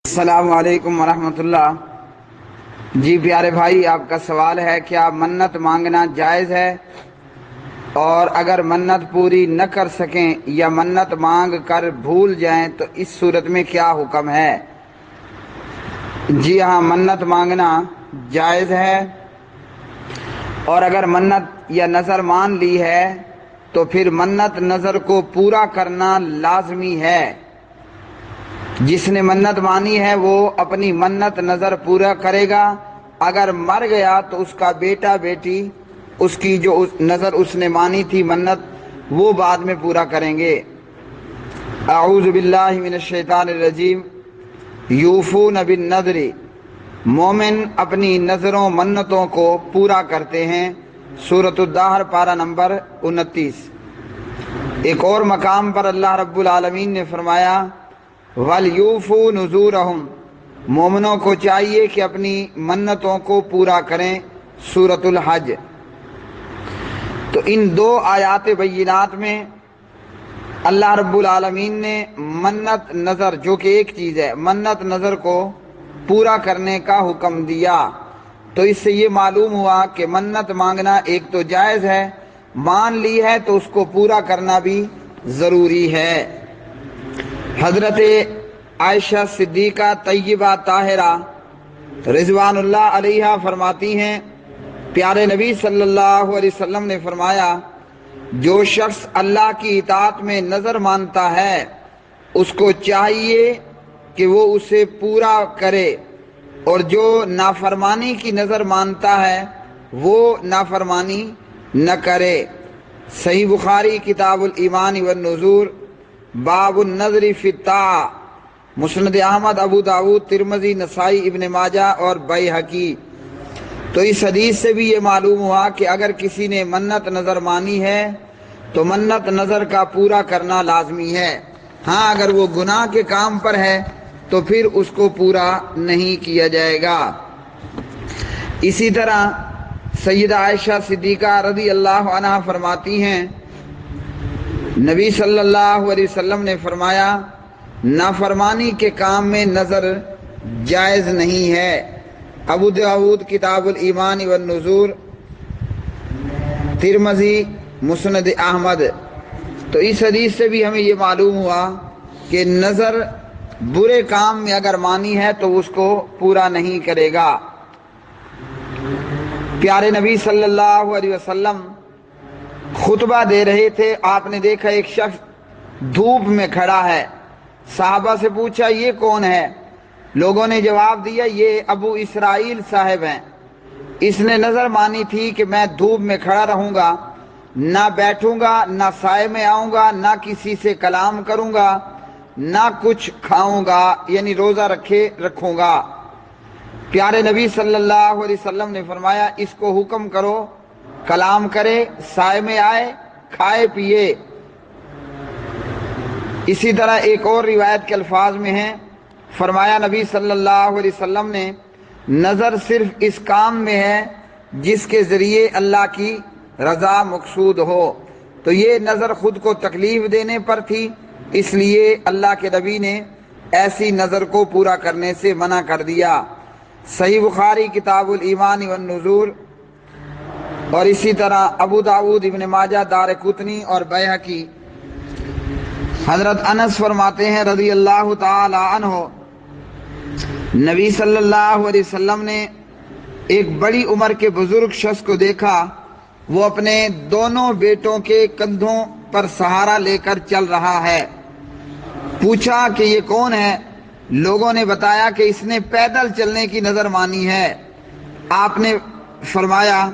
السلام علیکم ورحمۃ اللہ۔ جی پیارے بھائی، آپ کا سوال ہے کیا منت مانگنا جائز ہے، اور اگر منت پوری نہ کر سکیں یا منت مانگ کر بھول جائیں تو اس صورت میں کیا حکم ہے؟ جی ہاں، منت مانگنا جائز ہے، اور اگر منت یا نظر مان لی ہے تو پھر منت نظر کو پورا کرنا لازمی ہے۔ جس نے منت مانی ہے وہ اپنی منت نظر پورا کرے گا۔ اگر مر گیا تو اس کا بیٹا بیٹی اس کی جو نظر اس نے مانی تھی منت، وہ بعد میں پورا کریں گے۔ اعوذ باللہ من الشیطان الرجیم۔ یوفون بالنذر، مومن اپنی نظروں منتوں کو پورا کرتے ہیں۔ سورۃ الدہر پارہ نمبر 29۔ ایک اور مقام پر اللہ رب العالمین نے فرمایا وَلْيُوفُوا نُذُورَهُمْ، مومنوں کو چاہیے کہ اپنی منتوں کو پورا کریں۔ سورۃ الحج۔ تو ان دو آیات بینات میں اللہ رب العالمین نے منت نظر، جو کہ ایک چیز ہے، منت نظر کو پورا کرنے کا حکم دیا۔ تو اس سے یہ معلوم ہوا کہ منت مانگنا ایک تو جائز ہے، مان لی ہے تو اس کو پورا کرنا بھی ضروری ہے۔ حضرت عائشہ صدیقہ طیبہ طاہرہ رضوان اللہ علیہا فرماتی ہیں، پیارے نبی صلی اللہ علیہ وسلم نے فرمایا جو شخص اللہ کی اطاعت میں نظر مانتا ہے اس کو چاہیے کہ وہ اسے پورا کرے، اور جو نافرمانی کی نظر مانتا ہے وہ نافرمانی نہ کرے۔ صحیح بخاری کتاب الایمان والنذور، باب النذر فی الطاعہ، مسند احمد، ابو داود، ترمذی، نسائی، ابن ماجہ اور بیہقی۔ تو اس حدیث سے بھی یہ معلوم ہوا کہ اگر کسی نے منت نظر مانی ہے تو منت نظر کا پورا کرنا لازمی ہے۔ ہاں اگر وہ گناہ کے کام پر ہے تو پھر اس کو پورا نہیں کیا جائے گا۔ اسی طرح سیدہ عائشہ صدیقہ رضی اللہ عنہا فرماتی ہیں نبی صلی اللہ علیہ وسلم نے فرمایا نافرمانی کے کام میں نظر جائز نہیں ہے۔ ابو داود کتاب الایمان والنذور، ترمذی، مسند احمد۔ تو اس حدیث سے بھی ہمیں یہ معلوم ہوا کہ نظر برے کام میں اگر مانی ہے تو اس کو پورا نہیں کرے گا۔ پیارے نبی صلی اللہ علیہ وسلم خطبہ دے رہے تھے، آپ نے دیکھا ایک شخص دھوپ میں کھڑا ہے۔ صحابہ سے پوچھا یہ کون ہے؟ لوگوں نے جواب دیا یہ ابو اسرائیل صاحب ہیں، اس نے نظر مانی تھی کہ میں دھوپ میں کھڑا رہوں گا، نہ بیٹھوں گا، نہ سائے میں آؤں گا، نہ کسی سے کلام کروں گا، نہ کچھ کھاؤں گا، یعنی روزہ رکھوں گا۔ پیارے نبی صلی اللہ علیہ وسلم نے فرمایا اس کو حکم کرو کلام کرے، سائے میں آئے، کھائے پیے۔ اسی طرح ایک اور روایت کے الفاظ میں ہیں، فرمایا نبی صلی اللہ علیہ وسلم نے نظر صرف اس کام میں ہے جس کے ذریعے اللہ کی رضا مقصود ہو۔ تو یہ نظر خود کو تکلیف دینے پر تھی، اس لیے اللہ کے نبی نے ایسی نظر کو پورا کرنے سے منع کر دیا۔ صحیح بخاری کتاب الایمان والنذور، اور اسی طرح ابو داود، ابن ماجہ، دارقطنی اور بیہقی۔ حضرت انس فرماتے ہیں رضی اللہ تعالی عنہ، نبی صلی اللہ علیہ وسلم نے ایک بڑی عمر کے بزرگ شخص کو دیکھا، وہ اپنے دونوں بیٹوں کے کندھوں پر سہارا لے کر چل رہا ہے۔ پوچھا کہ یہ کون ہے؟ لوگوں نے بتایا کہ اس نے پیدل چلنے کی نظر مانی ہے۔ آپ نے فرمایا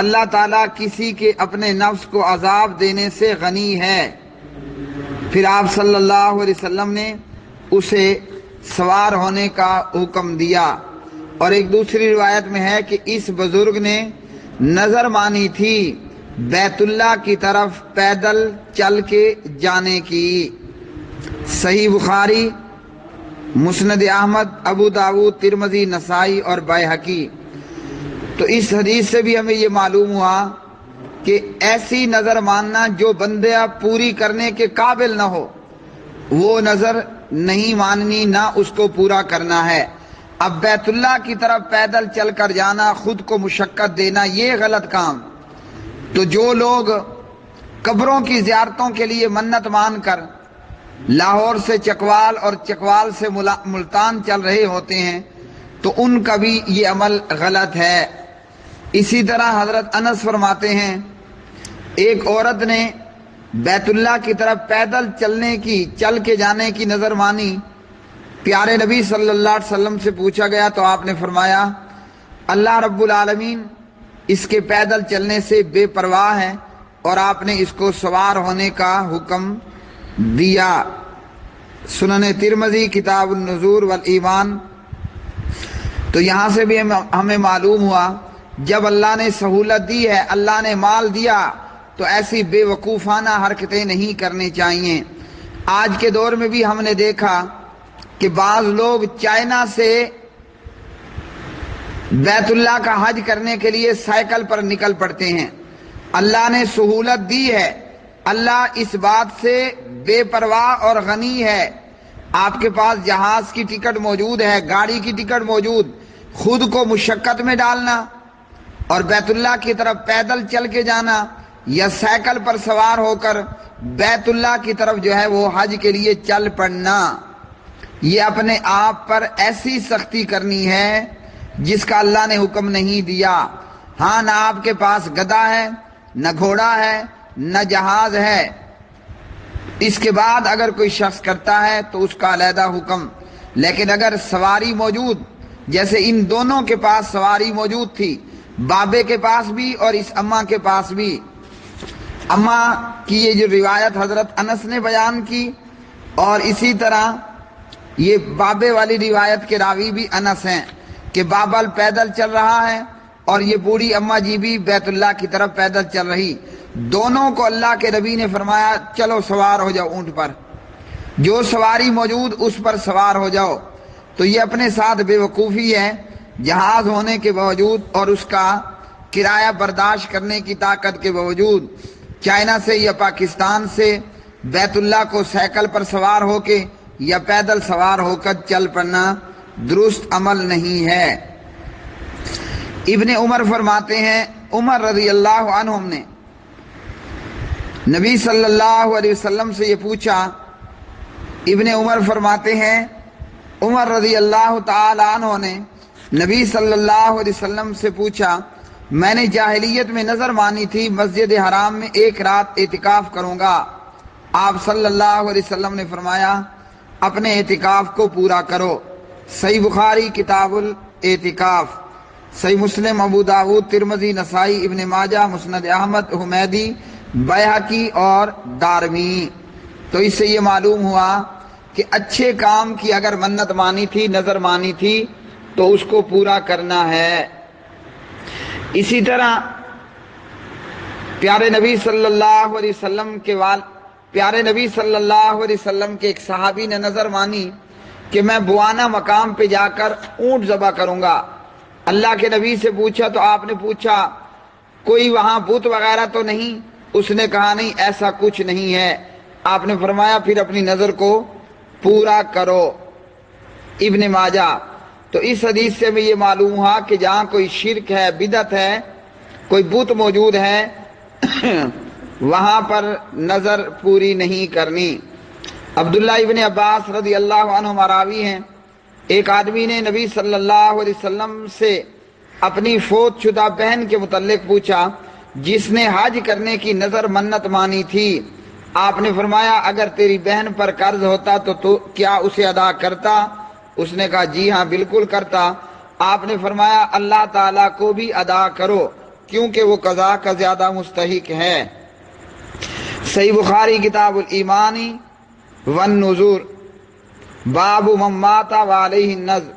اللہ تعالیٰ کسی کے اپنے نفس کو عذاب دینے سے غنی ہے۔ پھر آپ صلی اللہ علیہ وسلم نے اسے سوار ہونے کا حکم دیا۔ اور ایک دوسری روایت میں ہے کہ اس بزرگ نے نظر مانی تھی بیت اللہ کی طرف پیدل چل کے جانے کی۔ صحیح بخاری، مسند احمد، ابو داود، ترمذی، نسائی اور بیہقی۔ تو اس حدیث سے بھی ہمیں یہ معلوم ہوا کہ ایسی نظر ماننا جو بندہ پوری کرنے کے قابل نہ ہو وہ نظر نہیں ماننی، نہ اس کو پورا کرنا ہے۔ اب بیت اللہ کی طرف پیدل چل کر جانا، خود کو مشقت دینا، یہ غلط کام۔ تو جو لوگ قبروں کی زیارتوں کے لیے منت مان کر لاہور سے چکوال اور چکوال سے ملتان چل رہے ہوتے ہیں تو ان کا بھی یہ عمل غلط ہے۔ اسی طرح حضرت انس فرماتے ہیں ایک عورت نے بیت اللہ کی طرف پیدل چل کے جانے کی نظر مانی۔ پیارے نبی صلی اللہ علیہ وسلم سے پوچھا گیا تو آپ نے فرمایا اللہ رب العالمین اس کے پیدل چلنے سے بے پرواہ ہے اور آپ نے اس کو سوار ہونے کا حکم دیا۔ سنن ترمذی کتاب النذور والایمان۔ تو یہاں سے بھی ہمیں معلوم ہوا جب اللہ نے سہولت دی ہے، اللہ نے مال دیا، تو ایسی بے وقوفانہ حرکتیں نہیں کرنی چاہیے۔ آج کے دور میں بھی ہم نے دیکھا کہ بعض لوگ چائنا سے بیت اللہ کا حج کرنے کے لیے سائیکل پر نکل پڑتے ہیں۔ اللہ نے سہولت دی ہے، اللہ اس بات سے بے پرواہ اور غنی ہے۔ آپ کے پاس جہاز کی ٹکٹ موجود ہے، گاڑی کی ٹکٹ موجود، خود کو مشقت میں ڈالنا اور بیت اللہ کی طرف پیدل چل کے جانا یا سائیکل پر سوار ہو کر بیت اللہ کی طرف جو ہے وہ حج کے لیے چل پڑنا، یہ اپنے آپ پر ایسی سختی کرنی ہے جس کا اللہ نے حکم نہیں دیا۔ ہاں، نہ آپ کے پاس گدھا ہے، نہ گھوڑا ہے، نہ جہاز ہے، اس کے بعد اگر کوئی شخص کرتا ہے تو اس کا علیحدہ حکم۔ لیکن اگر سواری موجود، جیسے ان دونوں کے پاس سواری موجود تھی، بابے کے پاس بھی اور اس اماں کے پاس بھی۔ اماں کی یہ جو روایت حضرت انس نے بیان کی اور اسی طرح یہ بابے والی روایت کے راوی بھی انس ہیں کہ بابا پیدل چل رہا ہے اور یہ بوڑھی اماں جی بھی بیت اللہ کی طرف پیدل چل رہی۔ دونوں کو اللہ کے نبی نے فرمایا چلو سوار ہو جاؤ اونٹ پر، جو سواری موجود اس پر سوار ہو جاؤ۔ تو یہ اپنے ساتھ بے وقوفی ہے، جہاز ہونے کے باوجود اور اس کا کرایہ برداشت کرنے کی طاقت کے باوجود چائنا سے یا پاکستان سے بیت اللہ کو سائیکل پر سوار ہو کے یا پیدل سوار ہو کر چل پڑنا درست عمل نہیں ہے۔ ابن عمر فرماتے ہیں عمر رضی اللہ عنہم نے نبی صلی اللہ علیہ وسلم سے یہ پوچھا۔ ابن عمر فرماتے ہیں عمر رضی اللہ تعالی عنہ نے نبی صلی اللہ علیہ وسلم سے پوچھا میں نے جاہلیت میں نظر مانی تھی مسجد حرام میں ایک رات اعتکاف کروں گا۔ آپ صلی اللہ علیہ وسلم نے فرمایا اپنے اعتکاف کو پورا کرو۔ صحیح بخاری کتاب الاعتکاف، صحیح مسلم، ابو داود، ترمذی، نسائی، ابن ماجہ، مسند احمد، حمیدی، بیہقی اور دارمی۔ تو اس سے یہ معلوم ہوا کہ اچھے کام کی اگر منت مانی تھی، نظر مانی تھی تو اس کو پورا کرنا ہے۔ اسی طرح پیارے نبی صلی اللہ علیہ وسلم کے ایک صحابی نے نظر مانی کہ میں بوانا مقام پہ جا کر اونٹ ذبح کروں گا۔ اللہ کے نبی سے پوچھا تو آپ نے پوچھا کوئی وہاں بت وغیرہ تو نہیں؟ اس نے کہا نہیں، ایسا کچھ نہیں ہے۔ آپ نے فرمایا پھر اپنی نظر کو پورا کرو۔ ابن ماجہ۔ تو اس حدیث سے میں یہ معلوم ہوا کہ جہاں کوئی شرک ہے، بدعت ہے، کوئی بت موجود ہے وہاں پر نظر پوری نہیں کرنی۔ عبداللہ ابن عباس رضی اللہ عنہ مراوی ہیں، ایک آدمی نے نبی صلی اللہ علیہ وسلم سے اپنی فوت شدہ بہن کے متعلق پوچھا جس نے حج کرنے کی نظر منت مانی تھی۔ آپ نے فرمایا اگر تیری بہن پر قرض ہوتا تو کیا اسے ادا کرتا؟ اس نے کہا جی ہاں بالکل کرتا۔ آپ نے فرمایا اللہ تعالیٰ کو بھی ادا کرو کیونکہ وہ قضا کا زیادہ مستحق ہے۔ صحیح بخاری کتاب الایمان والنذور، باب من مات وعلیہ النذر،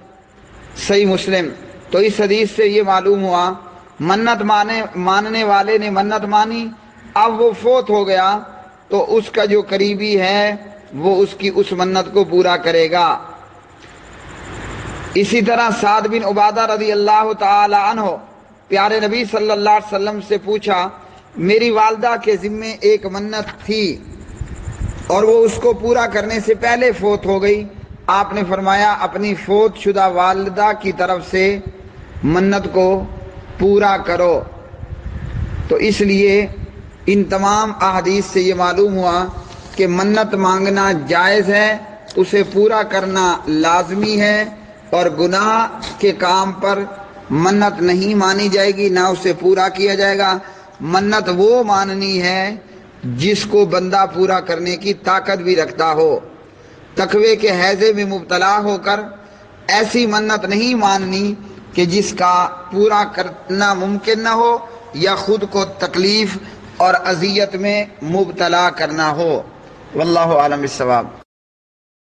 صحیح مسلم۔ تو اس حدیث سے یہ معلوم ہوا منت ماننے والے نے منت مانی، اب وہ فوت ہو گیا تو اس کا جو قریبی ہے وہ اس کی اس منت کو پورا کرے گا۔ اسی طرح سعد بن عبادہ رضی اللہ تعالی عنہ پیارے نبی صلی اللہ علیہ وسلم سے پوچھا میری والدہ کے ذمے ایک منت تھی، اور وہ اس کو پورا کرنے سے پہلے فوت ہو گئی، آپ نے فرمایا اپنی فوت شدہ والدہ کی طرف سے منت کو پورا کرو۔ تو اس لیے ان تمام احادیث سے یہ معلوم ہوا کہ منت مانگنا جائز ہے، اسے پورا کرنا لازمی ہے، اور گناہ کے کام پر منت نہیں مانی جائے گی، نہ اسے پورا کیا جائے گا۔ منت وہ ماننی ہے جس کو بندہ پورا کرنے کی طاقت بھی رکھتا ہو۔ تقوی کے حیضے میں مبتلا ہو کر ایسی منت نہیں ماننی کہ جس کا پورا کرنا ممکن نہ ہو یا خود کو تکلیف اور اذیت میں مبتلا کرنا ہو۔ واللہ عالم بالصواب۔